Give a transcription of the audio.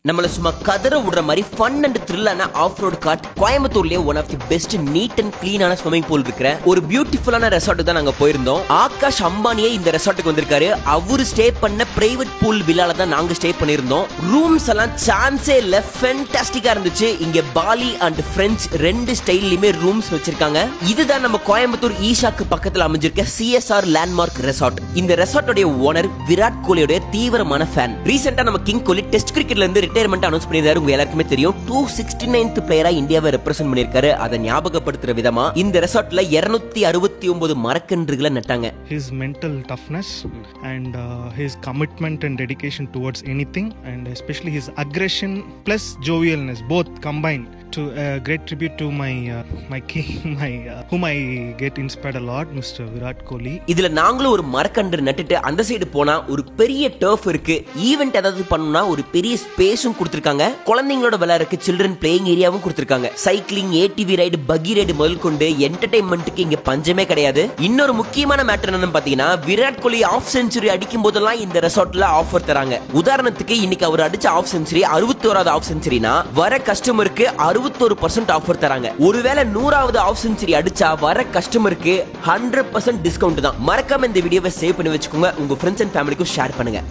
நம்மள சும்மா கதற விடுற மாதிரி ஃபன் அண்ட் த்ரில்லான ஆஃப் ரோட் கார்ட் கோயம்புத்தூர்லயே one of the best neat and கிளீனான ஸ்விமிங் பூல் இருக்கிற ஒரு பியூட்டிஃபுல்லான ரெசார்ட் தான் நாங்க போயிருந்தோம். ஆகாஷ் அம்பானியே இந்த ரெசார்ட்டுக்கு வந்திருக்காரு. அவரு ஸ்டே பண்ண பிரைவேட் பூல் வில்லால தான் நாங்க ஸ்டே பண்ணிருந்தோம். ரூம்ஸ் எல்லாம் சான்ஸே இல்ல, ஃபென்டாஸ்டிக்கா இருந்துச்சு. இங்க பாலி அண்ட் பிரெஞ்ச் ரெண்டு ஸ்டைல்லயுமே ரூம்ஸ் வச்சிருக்காங்க. இதுதான் நம்ம கோயம்புத்தூர் ஈஷாக்கு பக்கத்துல அமைஞ்சிருக்க CSR லேண்ட்மார்க் ரெசார்ட். இந்த ரெசார்ட்டோட ஓனர் விராட் கோலியோட தீவிரமான ஃபேன். ரீசெண்டா நம்ம கிங் கோலி டெஸ்ட் கிரிக்கெட்ல இருந்து ரிட்டையர்மெண்ட் அனௌன்ஸ் பண்ணிருந்தாரு. உங்க எல்லாருக்குமே தெரியும். 269th பிளேயரா இந்தியாவை ரெப்ரசென்ட் பண்ணிருக்காரு. அதை ஞாபகப்படுத்துற விதமா இந்த ரெசார்ட்ல 269 மரக்கன்றுகளை நட்டாங்க. His mental toughness and his commitment and dedication towards anything, and especially his aggression plus jovialness, both combined to a great tribute to my king, whom I get inspired a lot, Mr. Virat Kohli. இதுல நாங்களும் ஒரு மரக்கன்று நட்டுட்டு அந்த side போனா ஒரு பெரிய turf இருக்கு. Event ஏதாவது பண்ணனும்னா ஒரு பெரிய ஸ்பேஸும் கொடுத்திருக்காங்க. குழந்தைகளோட விளையாடுறதுக்கு சில்ட்ரன் பிளேயிங் ஏரியாவும் கொடுத்திருக்காங்க. சைக்கிளிங், ATV ரைடு, பக்கி ரைடு முதல் கொண்டு என்டர்டைன்மெண்ட்டுக்கு இங்க பஞ்சமே கிடையாது. இன்னொரு முக்கியமான மேட்டர் என்னன்னு பாத்தீங்கன்னா, விராட் கோலி ஆஃப் செஞ்சுரி அடிக்கும் போதெல்லாம் இந்த ரெசார்ட்ல ஆஃபர் தராங்க. உதாரணத்துக்கு இன்னைக்கு அவர் அடிச்ச ஆஃப் செஞ்சுரி 61வது ஆஃப் செஞ்சுரினா வர கஸ்டமருக்கு 61% ஆஃபர் தராங்க. ஒருவேளை 100வது ஆஃப் செஞ்சுரி அடிச்சா வர கஸ்டமருக்கு 100% டிஸ்கவுண்ட் தான். மறக்காம இந்த வீடியோவை சேவ் பண்ணி வச்சுக்கோங்க. உங்க ஃப்ரெண்ட்ஸ் அண்ட் ஃபேமிலிக்கும் ஷேர் பண்ணுங்க.